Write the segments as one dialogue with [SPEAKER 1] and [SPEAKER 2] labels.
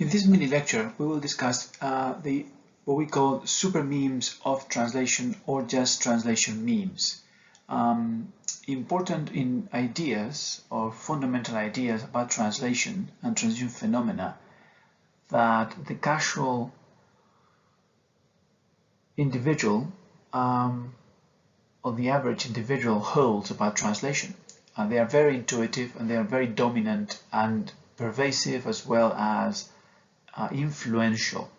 [SPEAKER 1] In this mini lecture, we will discuss what we call super memes of translation or just translation memes. Important in ideas or fundamental ideas about translation and translation phenomena that the casual individual or the average individual holds about translation. They are very intuitive and they are very dominant and pervasive as well as influential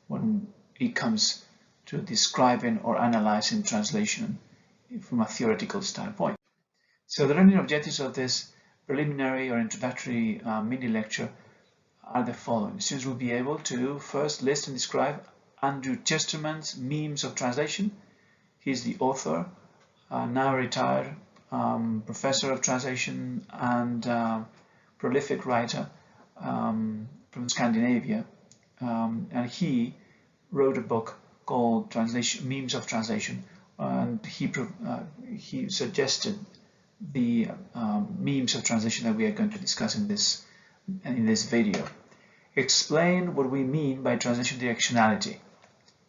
[SPEAKER 1] when it comes to describing or analyzing translation from a theoretical standpoint. So the learning objectives of this preliminary or introductory mini lecture are the following. Students will be able to first list and describe Andrew Chesterman's Memes of Translation. He's the author, now retired professor of translation and prolific writer from Scandinavia, and he wrote a book called Memes of Translation, and he suggested the memes of translation that we are going to discuss in this video. Explain what we mean by translation directionality.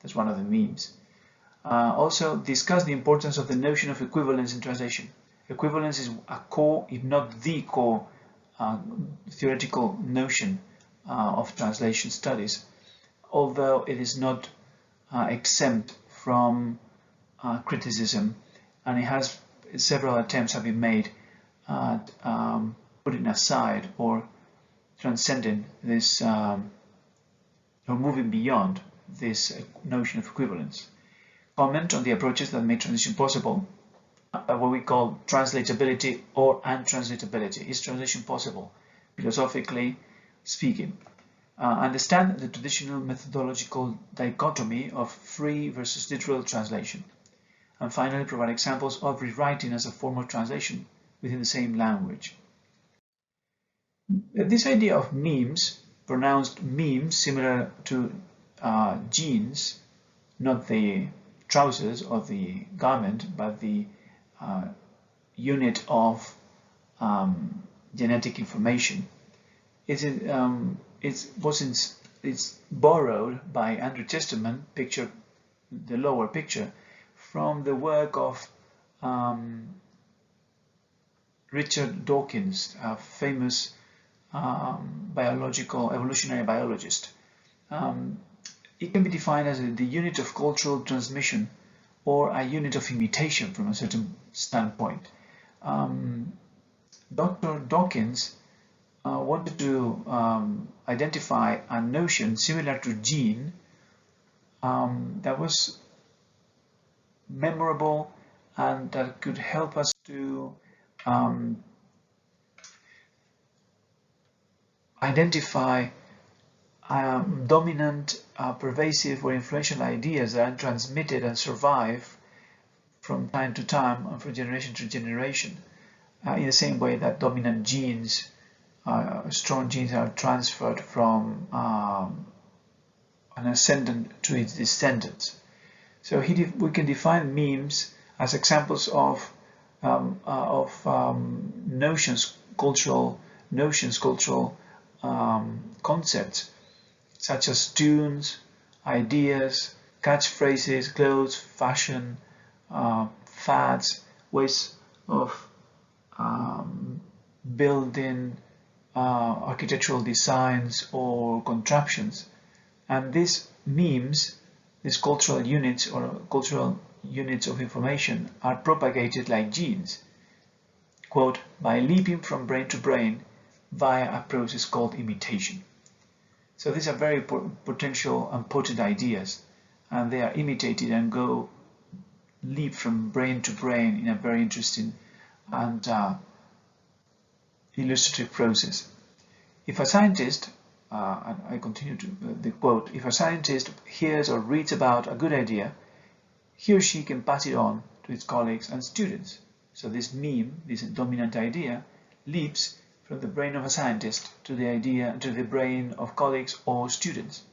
[SPEAKER 1] That's one of the memes. Also discuss the importance of the notion of equivalence in translation. Equivalence is a core, if not the core, theoretical notion of translation studies, although it is not exempt from criticism, and it has several attempts have been made at putting aside or transcending this or moving beyond this notion of equivalence. Comment on the approaches that make translation possible, what we call translatability or untranslatability. Is translation possible, philosophically speaking? Understand the traditional methodological dichotomy of free versus literal translation. And finally, provide examples of rewriting as a form of translation within the same language. This idea of memes, pronounced memes, similar to jeans, not the trousers or the garment, but the unit of genetic information. It's borrowed by Andrew Chesterman, the lower picture, from the work of Richard Dawkins, a famous evolutionary biologist. It can be defined as the unit of cultural transmission or a unit of imitation from a certain standpoint. Dr. Dawkins wanted to identify a notion similar to gene that was memorable and that could help us to identify dominant, pervasive or influential ideas that are transmitted and survive from time to time and from generation to generation, in the same way that dominant genes, strong genes, are transferred from an ascendant to its descendants. So we can define memes as examples of notions, cultural concepts, such as tunes, ideas, catchphrases, clothes, fashion, fads, ways of building architectural designs or contraptions. And these memes, these cultural units of information, are propagated like genes, quote, by leaping from brain to brain via a process called imitation. So these are very potential and potent ideas, and they are imitated and leap from brain to brain in a very interesting and illustrative process. If a scientist, and I continue to the quote, if a scientist hears or reads about a good idea, he or she can pass it on to its colleagues and students. So this meme, this dominant idea, leaps from the brain of a scientist to the brain of colleagues or students.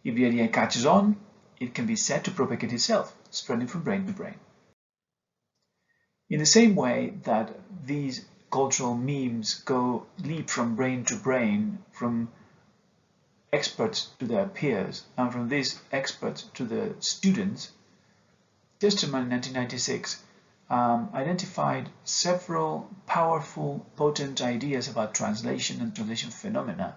[SPEAKER 1] If the idea catches on, it can be said to propagate itself, spreading from brain to brain. In the same way that these cultural memes leap from brain to brain, from experts to their peers, and from these experts to the students, Chesterman in 1996 identified several powerful, potent ideas about translation and translation phenomena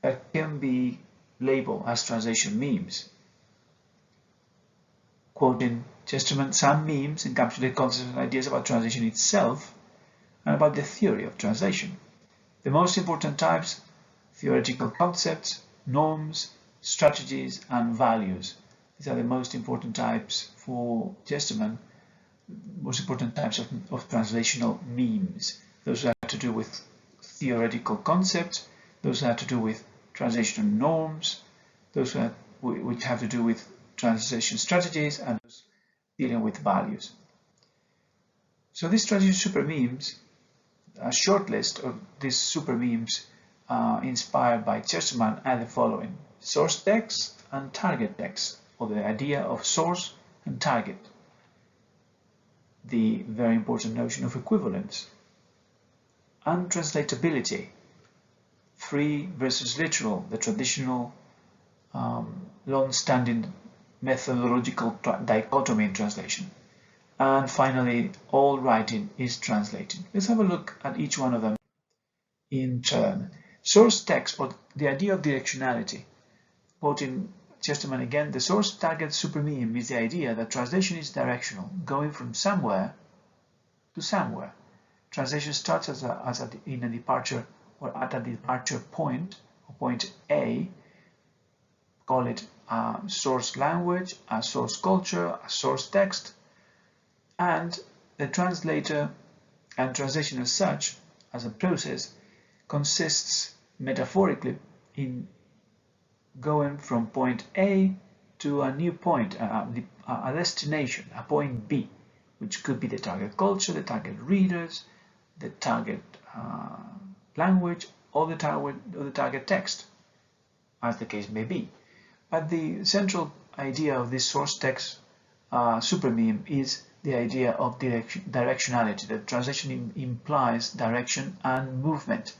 [SPEAKER 1] that can be labeled as translation memes. Quoting Chesterman, some memes encapsulate concepts and ideas about translation itself and about the theory of translation. The most important types: theoretical concepts, norms, strategies, and values. These are the most important types for Chesterman, most important types of translational memes. Those that have to do with theoretical concepts, those that have to do with translational norms, those which have to do with translation strategies, and those dealing with values. So these translation super memes, a short list of these super memes inspired by Chesterman are the following: source text and target text, or the idea of source and target. The very important notion of equivalence. Untranslatability. Free versus literal, the traditional long-standing methodological dichotomy in translation. And finally, all writing is translated. Let's have a look at each one of them in turn. Source text, or the idea of directionality. Quoting Chesterman again, the source target super meme is the idea that translation is directional, going from somewhere to somewhere. Translation starts in a departure or at a departure point, or point A, call it a source language, a source culture, a source text, and the translator and translation as such, as a process, consists metaphorically in going from point A to a new point, a destination, a point B, which could be the target culture, the target readers, the target language, or the target text, as the case may be. But the central idea of this source text super meme is the idea of directionality. The translation implies direction and movement,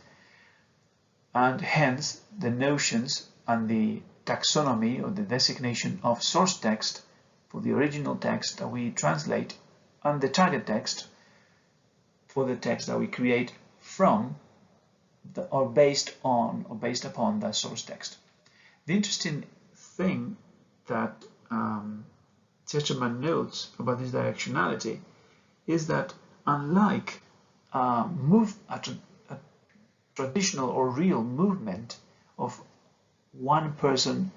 [SPEAKER 1] and hence the notions and the taxonomy or the designation of source text for the original text that we translate, and the target text for the text that we create from or based upon that source text. The interesting thing that Chesterman notes about this directionality is that unlike a traditional or real movement of one person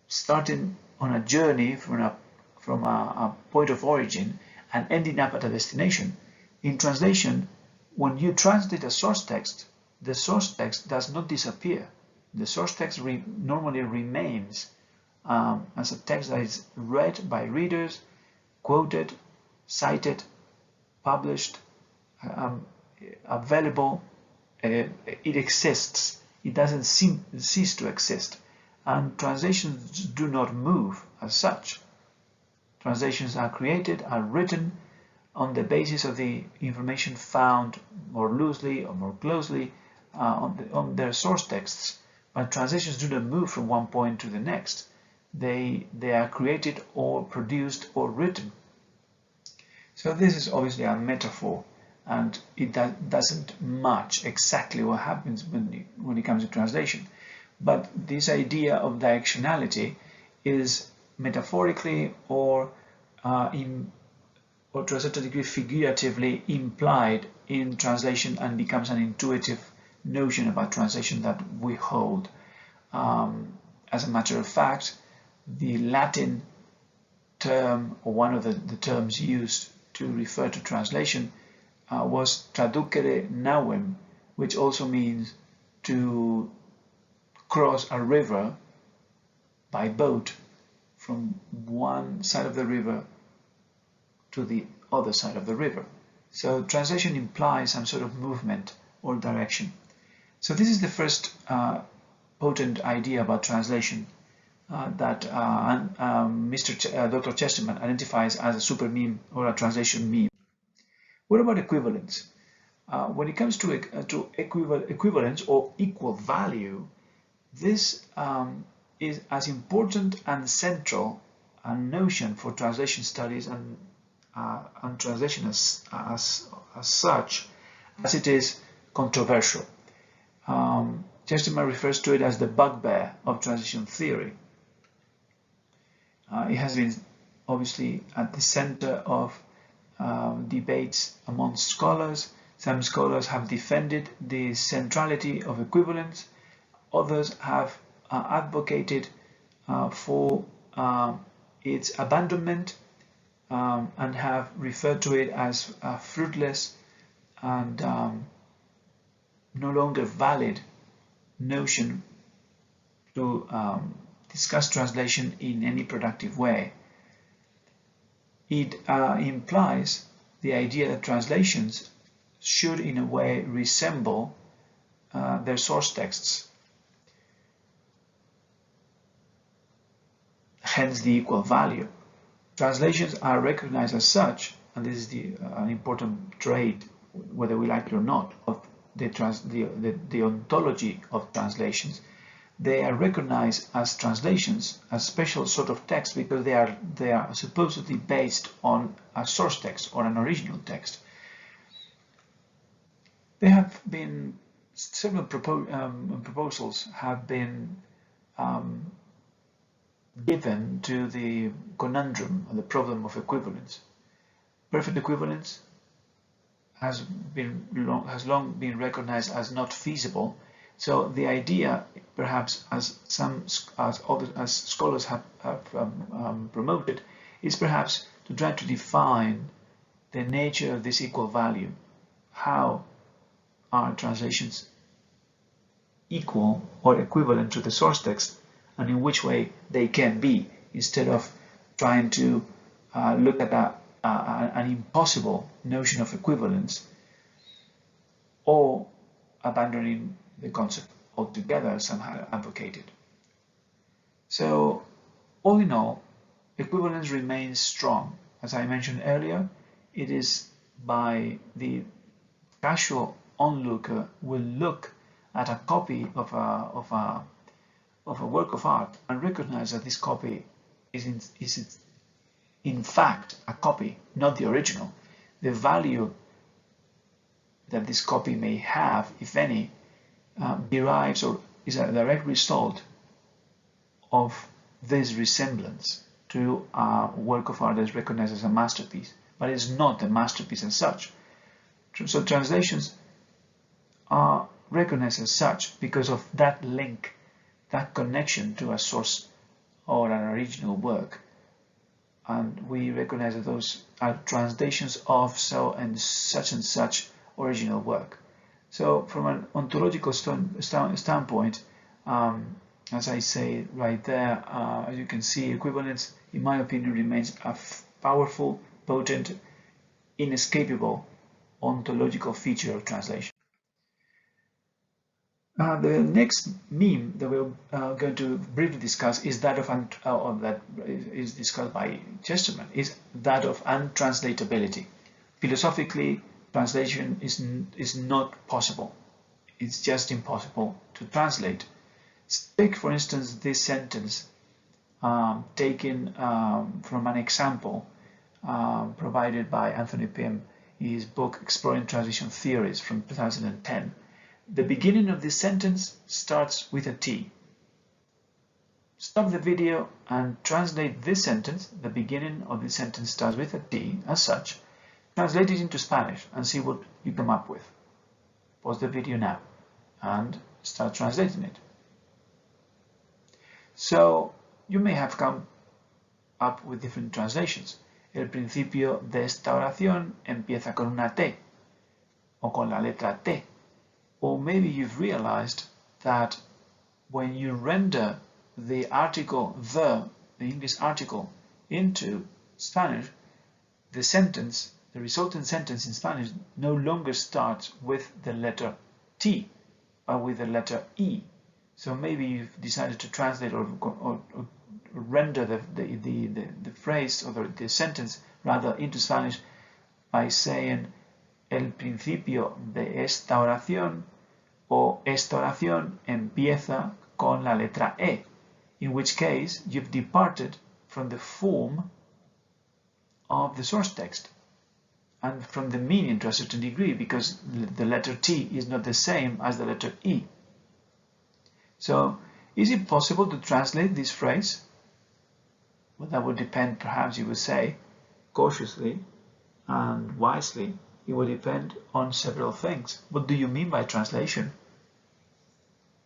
[SPEAKER 1] starting on a journey from a point of origin and ending up at a destination, in translation, when you translate a source text, the source text does not disappear. The source text normally remains as a text that is read by readers, quoted, cited, published, available. It exists. It doesn't cease to exist. And translations do not move as such. Translations are created, are written on the basis of the information found more loosely or more closely on their source texts. But translations do not move from one point to the next. They are created or produced or written. So this is obviously a metaphor, and it doesn't match exactly what happens when it comes to translation. But this idea of directionality is metaphorically or to a certain degree figuratively implied in translation, and becomes an intuitive notion about translation that we hold. As a matter of fact, the Latin term, or one of the terms used to refer to translation, was traducere navem, which also means to cross a river by boat from one side of the river to the other side of the river. So translation implies some sort of movement or direction. So this is the first potent idea about translation that Dr. Chesterman identifies as a super meme or a translation meme. What about equivalence? When it comes to equivalence or equal value, This is as important and central a notion for translation studies and translation as such as it is controversial. Chesterman refers to it as the bugbear of translation theory. It has been obviously at the center of debates amongst scholars. Some scholars have defended the centrality of equivalence. Others have advocated for its abandonment and have referred to it as fruitless and no longer valid notion to discuss translation in any productive way. It implies the idea that translations should in a way resemble their source texts, hence the equal value. Translations are recognized as such, and this is an important trait, whether we like it or not, of the ontology of translations. They are recognized as translations, as special sort of text, because they are supposedly based on a source text or an original text. There have been several proposals have been given to the conundrum or the problem of equivalence. Perfect equivalence has long been recognized as not feasible. So the idea, perhaps, as scholars have promoted, is perhaps to try to define the nature of this equal value. How are translations equal or equivalent to the source text, and in which way they can be, instead of trying to look at an impossible notion of equivalence, or abandoning the concept altogether, as some have advocated. So, all in all, equivalence remains strong. As I mentioned earlier, it is by the casual onlooker will look at a copy of a work of art and recognize that this copy is in fact a copy, not the original. The value that this copy may have, if any, derives or is a direct result of this resemblance to a work of art that is recognized as a masterpiece, but it's not a masterpiece as such. So translations are recognized as such because of that link, that connection to a source or an original work, and we recognize that those are translations of so and such original work. So from an ontological standpoint, as I say right there, as you can see, equivalence, in my opinion, remains a powerful, potent, inescapable ontological feature of translation. The next meme that we're going to briefly discuss is that of that is discussed by Chesterman, is that of untranslatability. Philosophically, translation is not possible. It's just impossible to translate. Take, for instance, this sentence taken from an example provided by Anthony Pym in his book Exploring Translation Theories from 2010. The beginning of this sentence starts with a T. Stop the video and translate this sentence. The beginning of this sentence starts with a T as such. Translate it into Spanish and see what you come up with. Pause the video now and start translating it. So you may have come up with different translations. El principio de esta oración empieza con una T o con la letra T. Or maybe you've realized that when you render the article the English article into Spanish, the resultant sentence in Spanish no longer starts with the letter T, but with the letter E. So maybe you've decided to translate or render the phrase or the sentence rather into Spanish by saying el principio de esta oración, o esta oración empieza con la letra E, in which case you've departed from the form of the source text and from the meaning to a certain degree, because the letter T is not the same as the letter E. So, is it possible to translate this phrase? Well, that would depend, perhaps you would say, cautiously and wisely. It would depend on several things. What do you mean by translation?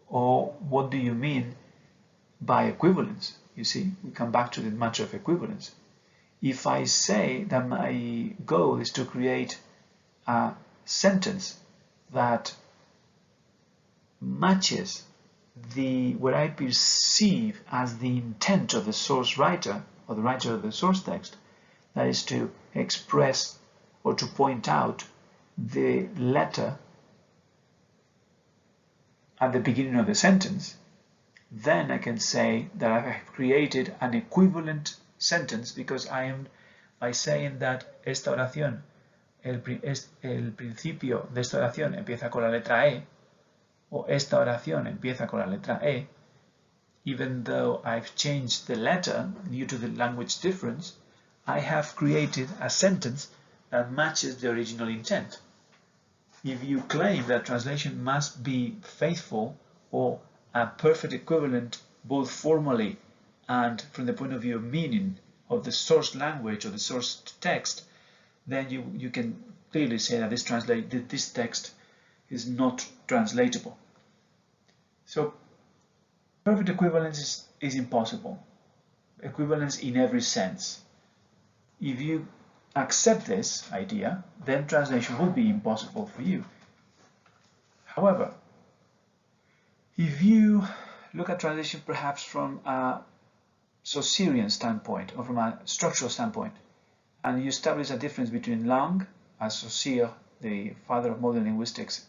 [SPEAKER 1] Or what do you mean by equivalence? You see, we come back to the matter of equivalence. If I say that my goal is to create a sentence that matches what I perceive as the intent of the source writer, or the writer of the source text, that is to express or to point out the letter at the beginning of the sentence, then I can say that I have created an equivalent sentence, because I am, by saying that esta oración, el principio de esta oración empieza con la letra E, o esta oración empieza con la letra E, even though I've changed the letter due to the language difference, I have created a sentence that matches the original intent. If you claim that translation must be faithful or a perfect equivalent both formally and from the point of view of meaning of the source language or the source text, then you can clearly say that this text is not translatable. So perfect equivalence is impossible. Equivalence in every sense. If you accept this idea, then translation would be impossible for you. However, if you look at translation perhaps from a Saussurian standpoint or from a structural standpoint, and you establish a difference between langue, as Saussure, the father of modern linguistics,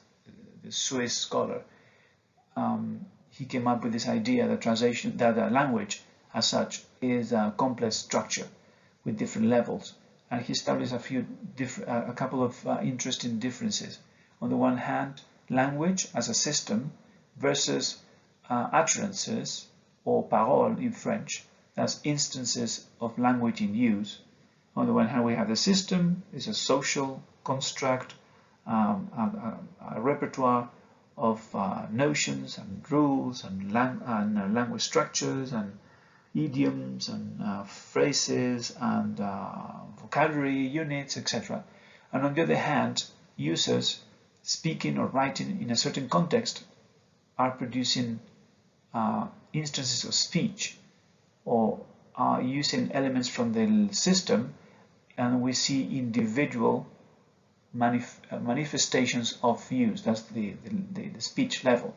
[SPEAKER 1] the Swiss scholar, he came up with this idea that the language as such is a complex structure with different levels, and he established a couple of interesting differences. On the one hand, language as a system versus utterances, or paroles in French, that's instances of language in use. On the one hand, we have the system, is a social construct, a repertoire of notions and rules and language structures and idioms and phrases and vocabulary units, etc. And on the other hand, users speaking or writing in a certain context are producing instances of speech, or are using elements from the system, and we see individual manifestations of use. That's the speech level.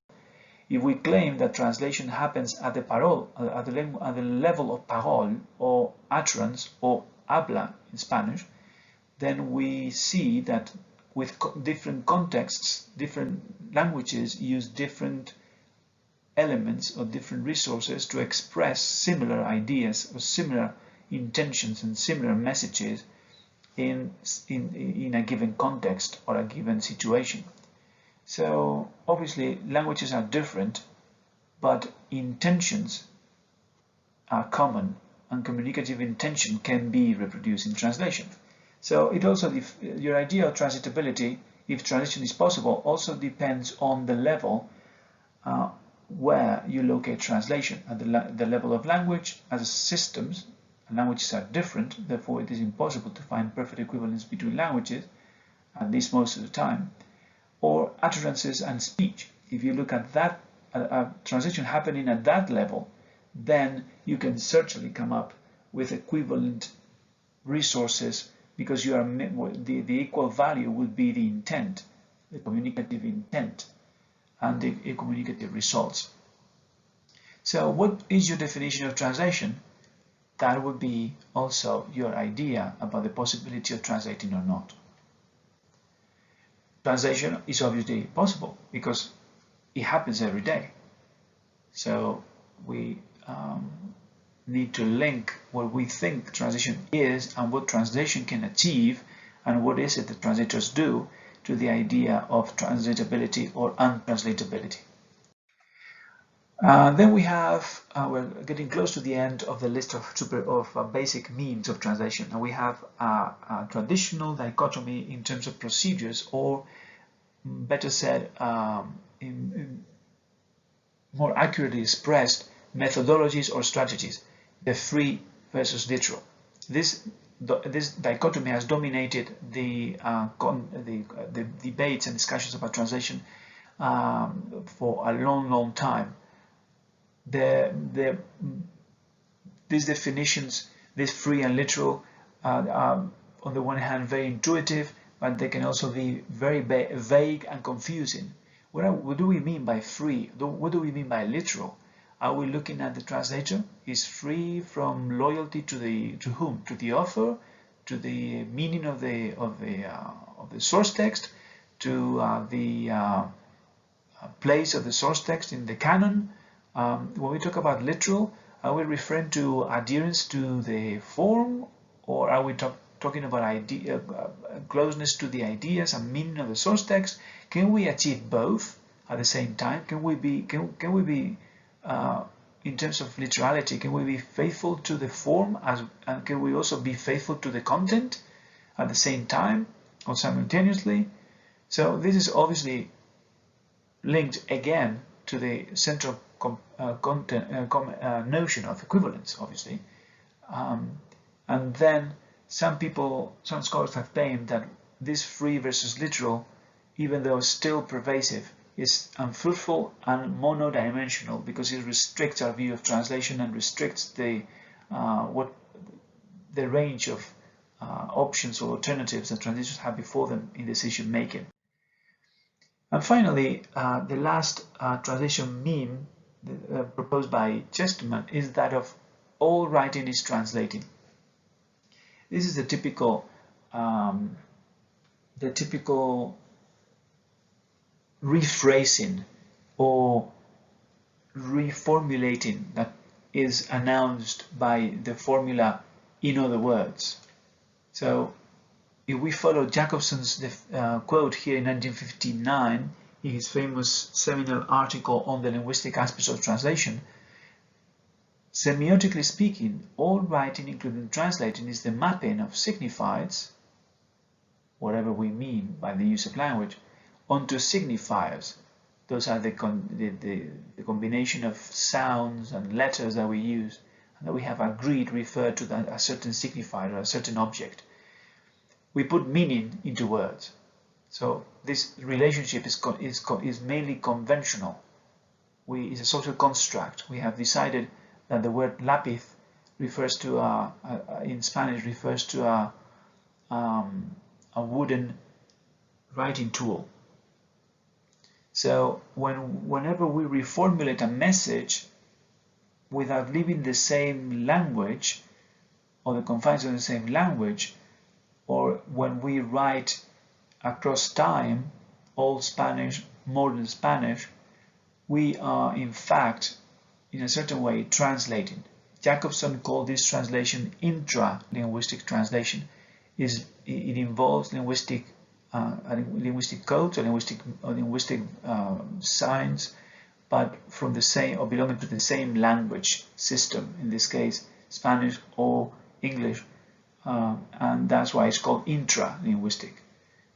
[SPEAKER 1] If we claim that translation happens at the parole, at the level of parole or utterance or habla in Spanish, then we see that with different contexts, different languages use different elements or different resources to express similar ideas or similar intentions and similar messages in a given context or a given situation. So obviously languages are different, but intentions are common, and communicative intention can be reproduced in translation. So it also, your idea of translatability, if translation is possible, also depends on the level where you locate translation. At the level of language, as systems, languages are different, therefore it is impossible to find perfect equivalence between languages, at least most of the time, or utterances and speech. If you look at that, translation happening at that level, then you can certainly come up with equivalent resources, because you are the equal value would be the intent, the communicative intent, and the communicative results. So what is your definition of translation? That would be also your idea about the possibility of translating or not. Translation is obviously possible because it happens every day. So we need to link what we think translation is and what translation can achieve and what is it that translators do to the idea of translatability or untranslatability. Then we have, we're getting close to the end of the list of basic means of translation, and we have a traditional dichotomy in terms of procedures, or better said, in more accurately expressed, methodologies or strategies, the free versus literal. This dichotomy has dominated the debates and discussions about translation for a long time. These definitions, this free and literal, are on the one hand very intuitive, but they can also be very vague and confusing. What do we mean by free? What do we mean by literal? Are we looking at the translator is free from loyalty to whom? To the author, to the meaning of the source text, to the place of the source text in the canon? When we talk about literal, are we referring to adherence to the form, or are we talking about closeness to the ideas and meaning of the source text? Can we achieve both at the same time? Can we be in terms of literality, can we be faithful to the form and can we also be faithful to the content at the same time or simultaneously? So this is obviously linked again to the central notion of equivalence, obviously. And then some scholars have claimed that this free versus literal, even though still pervasive, is unfruitful and monodimensional because it restricts our view of translation and restricts the range of options or alternatives that translators have before them in decision making. And finally, the last translation meme proposed by Chesterman is that of all writing is translating. This is the typical rephrasing or reformulating that is announced by the formula "in other words." So if we follow Jacobson's quote here in 1959 in his famous seminal article on the linguistic aspects of translation, semiotically speaking, all writing, including translating, is the mapping of signifieds, whatever we mean by the use of language, onto signifiers. Those are the combination of sounds and letters that we use and that we have agreed refer to a certain signifier or a certain object. We put meaning into words. So this relationship is mainly conventional. It's a social construct. We have decided that the word lápiz refers to in Spanish refers to a wooden writing tool. So whenever we reformulate a message without leaving the same language or the confines of the same language, or when we write across time, Old Spanish, Modern Spanish, we are in fact, in a certain way, translating. Jacobson called this translation intra-linguistic translation. It involves linguistic codes or linguistic signs, but from the same or belonging to the same language system. In this case, Spanish or English, and that's why it's called intra-linguistic.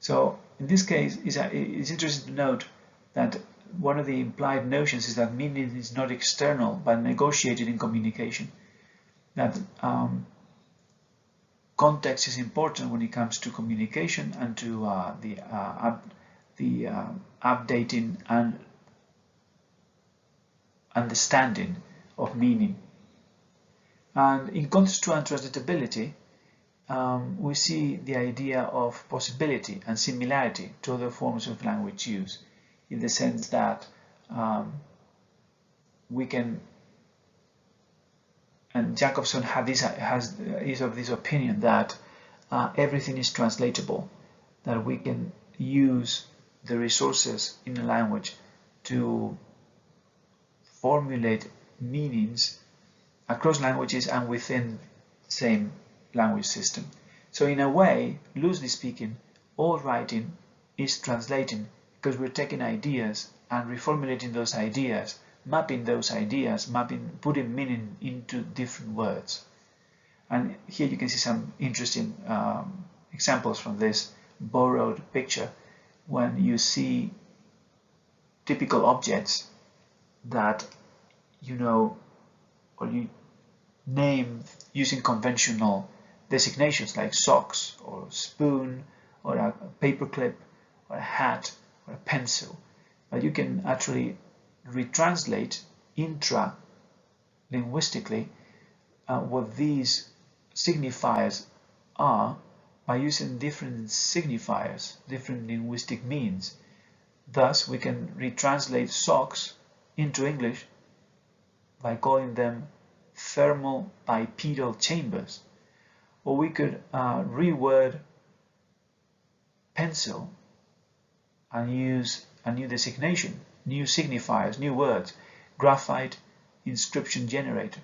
[SPEAKER 1] So in this case, it's interesting to note that one of the implied notions is that meaning is not external but negotiated in communication. That context is important when it comes to communication and to the updating and understanding of meaning. And in contrast to untranslatability, we see the idea of possibility and similarity to other forms of language use, in the sense that we can, and Jacobson is of this opinion that everything is translatable, that we can use the resources in a language to formulate meanings across languages and within the same language system. So in a way, loosely speaking, all writing is translating because we're taking ideas and reformulating those ideas, mapping those ideas, putting meaning into different words. And here you can see some interesting examples from this borrowed picture, when you see typical objects that you know, or you name using conventional designations like socks or spoon or a paperclip or a hat or a pencil. But you can actually retranslate intra-linguistically what these signifiers are by using different signifiers, different linguistic means. Thus, we can retranslate socks into English by calling them thermal bipedal chambers. Or we could reword pencil and use a new designation, new signifiers, new words, graphite inscription generator.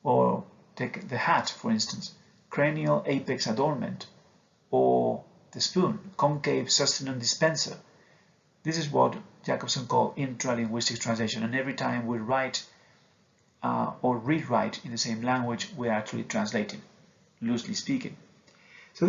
[SPEAKER 1] Or take the hat, for instance, cranial apex adornment, or the spoon, concave sustenance dispenser. This is what Jacobson called intralinguistic translation, and every time we write or rewrite in the same language, we are actually translating, loosely speaking. So